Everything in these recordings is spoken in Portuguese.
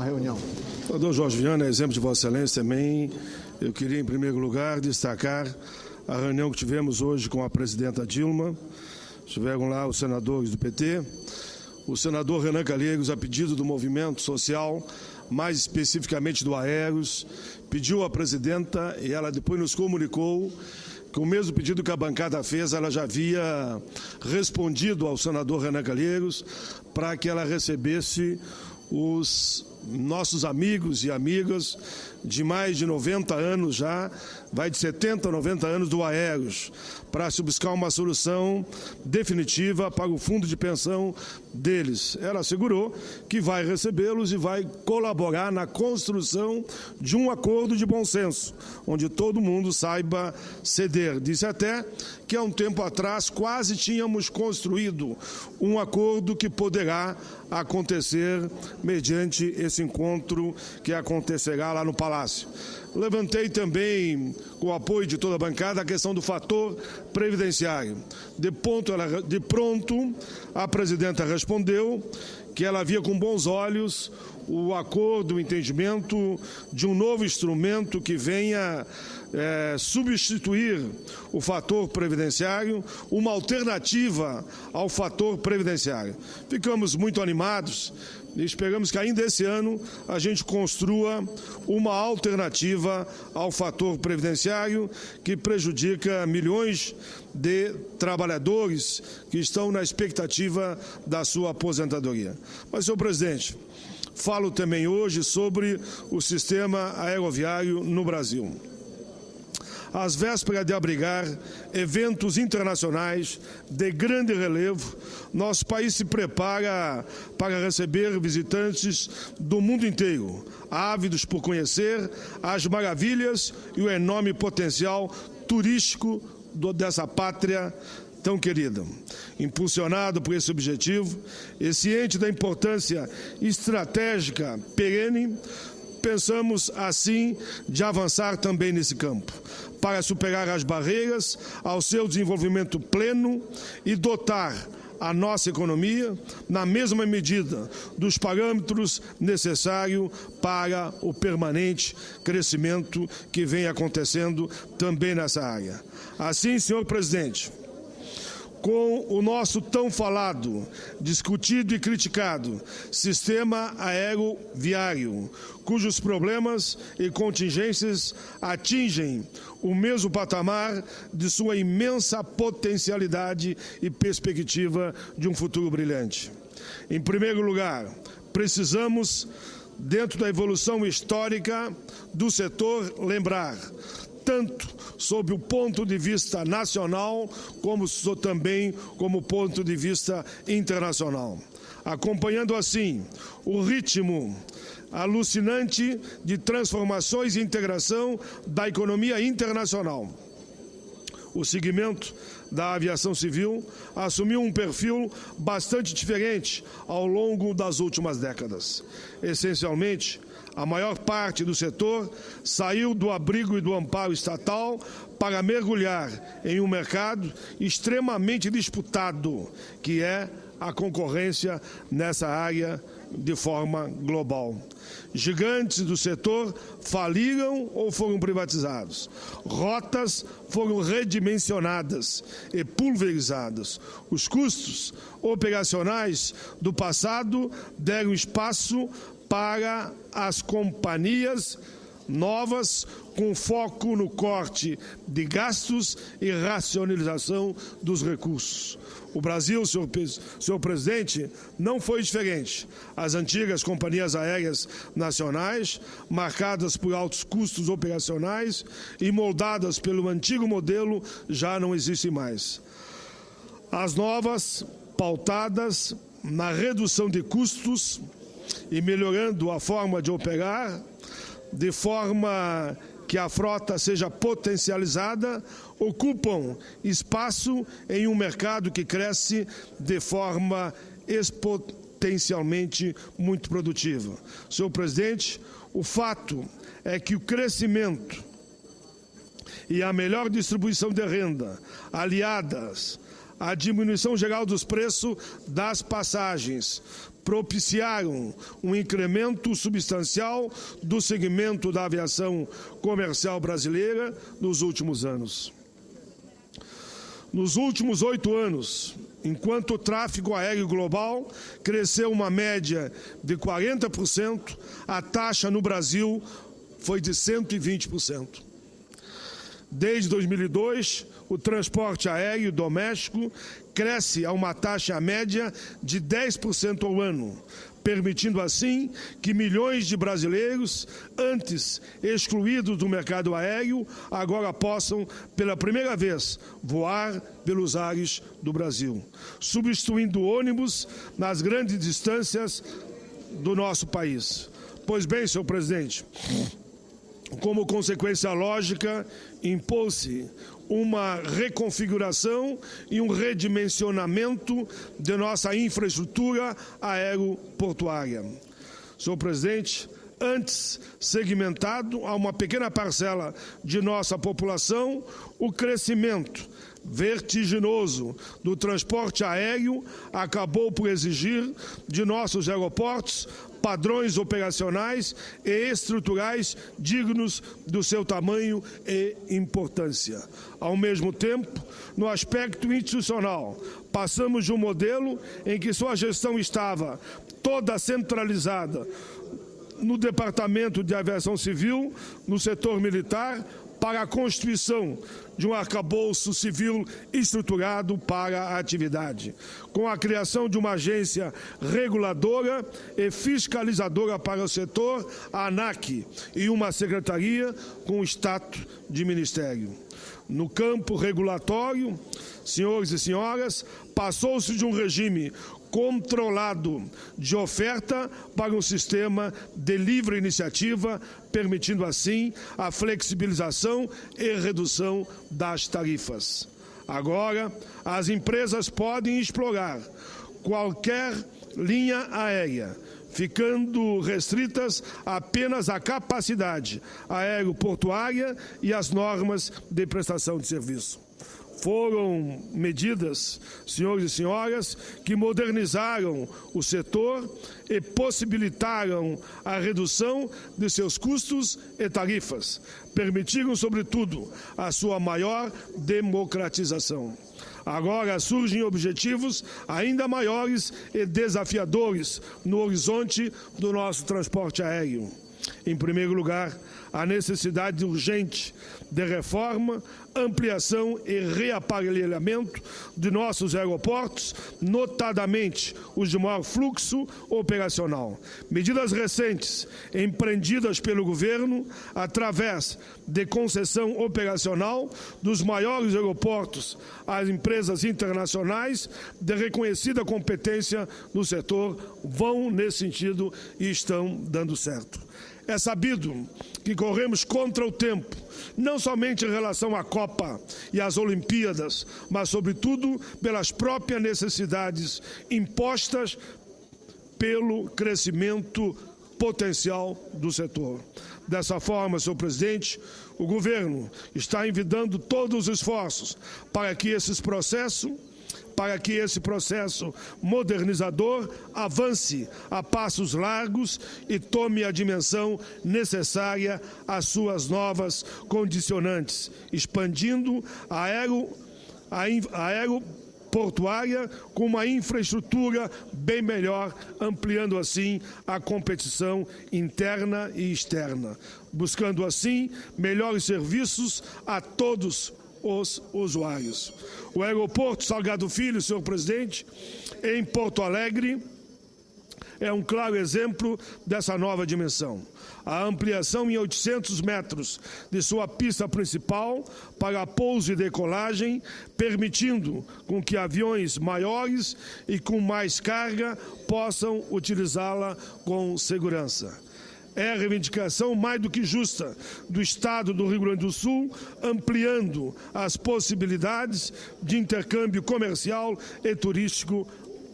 reunião. Senador Jorge Viana, exemplo de Vossa Excelência também, eu queria, em primeiro lugar, destacar a reunião que tivemos hoje com a presidenta Dilma. Estiveram lá os senadores do PT, o senador Renan Calheiros, a pedido do movimento social, mais especificamente do Aeros, pediu à presidenta e ela depois nos comunicou que o mesmo pedido que a bancada fez, ela já havia respondido ao senador Renan Calheiros para que ela recebesse os nossos amigos e amigas de mais de 90 anos já, vai de 70 a 90 anos do Aeros, para se buscar uma solução definitiva para o fundo de pensão deles. Ela assegurou que vai recebê-los e vai colaborar na construção de um acordo de bom senso, onde todo mundo saiba ceder. Disse até que há um tempo atrás quase tínhamos construído um acordo que poderá acontecer mediante esse encontro que acontecerá lá no Palácio. Levantei também, com o apoio de toda a bancada, a questão do fator previdenciário. De pronto, a presidenta respondeu que ela via com bons olhos o acordo, o entendimento de um novo instrumento que venha substituir o fator previdenciário, uma alternativa ao fator previdenciário. Ficamos muito animados e esperamos que ainda esse ano a gente construa uma alternativa ao fator previdenciário que prejudica milhões de trabalhadores que estão na expectativa da sua aposentadoria. Mas, senhor presidente, falo também hoje sobre o sistema aeroviário no Brasil. Às vésperas de abrigar eventos internacionais de grande relevo, nosso país se prepara para receber visitantes do mundo inteiro, ávidos por conhecer as maravilhas e o enorme potencial turístico dessa pátria tão querida. Impulsionado por esse objetivo e ciente da importância estratégica perene, pensamos, assim, de avançar também nesse campo, para superar as barreiras ao seu desenvolvimento pleno e dotar a nossa economia, na mesma medida, dos parâmetros necessários para o permanente crescimento que vem acontecendo também nessa área. Assim, senhor presidente, com o nosso tão falado, discutido e criticado sistema aeroviário, cujos problemas e contingências atingem o mesmo patamar de sua imensa potencialidade e perspectiva de um futuro brilhante. Em primeiro lugar, precisamos, dentro da evolução histórica do setor, lembrar tanto sob o ponto de vista nacional, como também como ponto de vista internacional. Acompanhando assim o ritmo alucinante de transformações e integração da economia internacional. O segmento da aviação civil assumiu um perfil bastante diferente ao longo das últimas décadas. Essencialmente, a maior parte do setor saiu do abrigo e do amparo estatal para mergulhar em um mercado extremamente disputado, que é a concorrência nessa área de forma global. Gigantes do setor faliram ou foram privatizados. Rotas foram redimensionadas e pulverizadas. Os custos operacionais do passado deram espaço para as companhias novas, com foco no corte de gastos e racionalização dos recursos. O Brasil, senhor presidente, não foi diferente. As antigas companhias aéreas nacionais, marcadas por altos custos operacionais e moldadas pelo antigo modelo, já não existem mais. As novas, pautadas na redução de custos e melhorando a forma de operar, de forma que a frota seja potencializada, ocupam espaço em um mercado que cresce de forma exponencialmente muito produtiva. Senhor presidente, o fato é que o crescimento e a melhor distribuição de renda, aliadas à diminuição geral dos preços das passagens, propiciaram um incremento substancial do segmento da aviação comercial brasileira nos últimos anos. Nos últimos 8 anos, enquanto o tráfego aéreo global cresceu uma média de 40%, a taxa no Brasil foi de 120%. Desde 2002, o transporte aéreo doméstico cresce a uma taxa média de 10% ao ano, permitindo assim que milhões de brasileiros, antes excluídos do mercado aéreo, agora possam, pela primeira vez, voar pelos ares do Brasil, substituindo ônibus nas grandes distâncias do nosso país. Pois bem, senhor presidente, como consequência lógica, impôs-se uma reconfiguração e um redimensionamento de nossa infraestrutura aeroportuária. Senhor presidente, antes segmentado a uma pequena parcela de nossa população, o crescimento vertiginoso do transporte aéreo acabou por exigir de nossos aeroportos padrões operacionais e estruturais dignos do seu tamanho e importância. Ao mesmo tempo, no aspecto institucional, passamos de um modelo em que sua gestão estava toda centralizada no Departamento de Aviação Civil, no setor militar, para a constituição de um arcabouço civil estruturado para a atividade, com a criação de uma agência reguladora e fiscalizadora para o setor, a ANAC, e uma secretaria com status de ministério. No campo regulatório, senhores e senhoras, passou-se de um regime controlado de oferta para um sistema de livre iniciativa, permitindo assim a flexibilização e redução das tarifas. Agora, as empresas podem explorar qualquer linha aérea, ficando restritas apenas à capacidade aeroportuária e às normas de prestação de serviço. Foram medidas, senhores e senhoras, que modernizaram o setor e possibilitaram a redução de seus custos e tarifas, permitiram, sobretudo, a sua maior democratização. Agora surgem objetivos ainda maiores e desafiadores no horizonte do nosso transporte aéreo. Em primeiro lugar, a necessidade urgente de reforma, ampliação e reaparelhamento de nossos aeroportos, notadamente os de maior fluxo operacional. Medidas recentes empreendidas pelo governo através de concessão operacional dos maiores aeroportos às empresas internacionais de reconhecida competência no setor vão nesse sentido e estão dando certo. É sabido que corremos contra o tempo, não somente em relação à Copa e às Olimpíadas, mas, sobretudo, pelas próprias necessidades impostas pelo crescimento potencial do setor. Dessa forma, senhor presidente, o governo está envidando todos os esforços para que esse processo modernizador avance a passos largos e tome a dimensão necessária às suas novas condicionantes, expandindo a aeroportuária com uma infraestrutura bem melhor, ampliando assim a competição interna e externa, buscando assim melhores serviços a todos os usuários. O aeroporto Salgado Filho, senhor presidente, em Porto Alegre, é um claro exemplo dessa nova dimensão. A ampliação em 800 metros de sua pista principal para pouso e decolagem, permitindo com que aviões maiores e com mais carga possam utilizá-la com segurança. É a reivindicação mais do que justa do Estado do Rio Grande do Sul, ampliando as possibilidades de intercâmbio comercial e turístico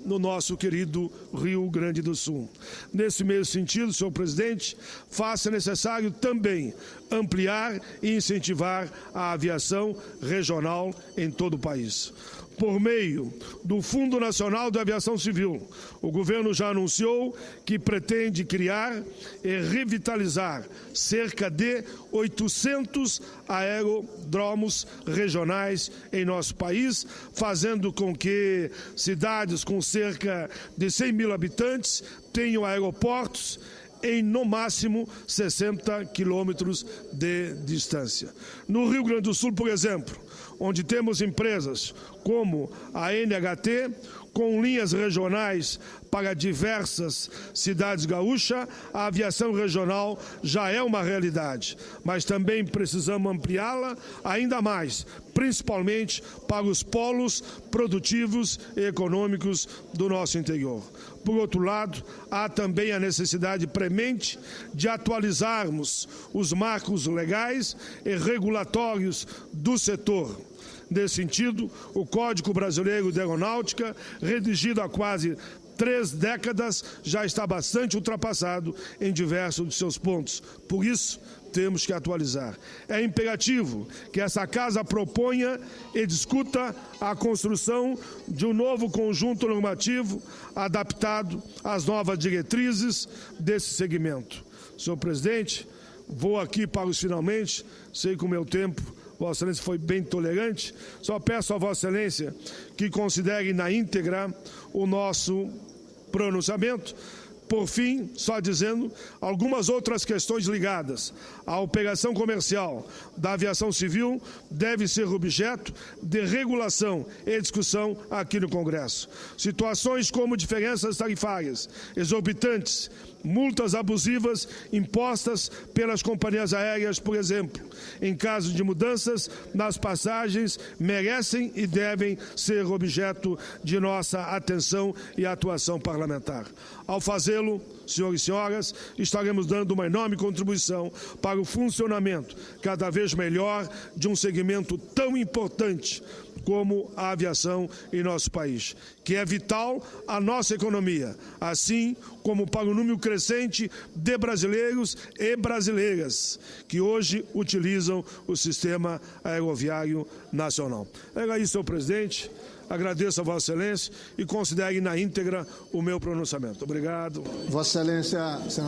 no nosso querido Rio Grande do Sul. Nesse mesmo sentido, senhor presidente, faça necessário também ampliar e incentivar a aviação regional em todo o país. por meio do Fundo Nacional de Aviação Civil. O governo já anunciou que pretende criar e revitalizar cerca de 800 aeródromos regionais em nosso país, fazendo com que cidades com cerca de 100 mil habitantes tenham aeroportos em, no máximo, 60 quilômetros de distância. No Rio Grande do Sul, por exemplo, onde temos empresas como a NHT, com linhas regionais para diversas cidades gaúchas, a aviação regional já é uma realidade, mas também precisamos ampliá-la ainda mais, principalmente para os polos produtivos e econômicos do nosso interior. Por outro lado, há também a necessidade premente de atualizarmos os marcos legais e regulatórios do setor. Nesse sentido, o Código Brasileiro de Aeronáutica, redigido há quase 3 décadas, já está bastante ultrapassado em diversos de seus pontos. Por isso, temos que atualizar. É imperativo que essa Casa proponha e discuta a construção de um novo conjunto normativo adaptado às novas diretrizes desse segmento. Senhor presidente, vou aqui para os finalmente, sei que o meu tempo, Vossa Excelência foi bem tolerante, só peço a Vossa Excelência que considere na íntegra o nosso pronunciamento. Por fim, só dizendo, algumas outras questões ligadas à operação comercial da aviação civil devem ser objeto de regulação e discussão aqui no Congresso. Situações como diferenças tarifárias exorbitantes, multas abusivas impostas pelas companhias aéreas, por exemplo, em caso de mudanças nas passagens, merecem e devem ser objeto de nossa atenção e atuação parlamentar. Ao fazê-lo, senhores e senhoras, estaremos dando uma enorme contribuição para o funcionamento cada vez melhor de um segmento tão importante como a aviação em nosso país, que é vital à nossa economia, assim como para o número crescente de brasileiros e brasileiras que hoje utilizam o sistema aeroviário nacional. Era isso, senhor presidente. Agradeço a Vossa Excelência e considere na íntegra o meu pronunciamento. Obrigado. Vossa Excelência, senador.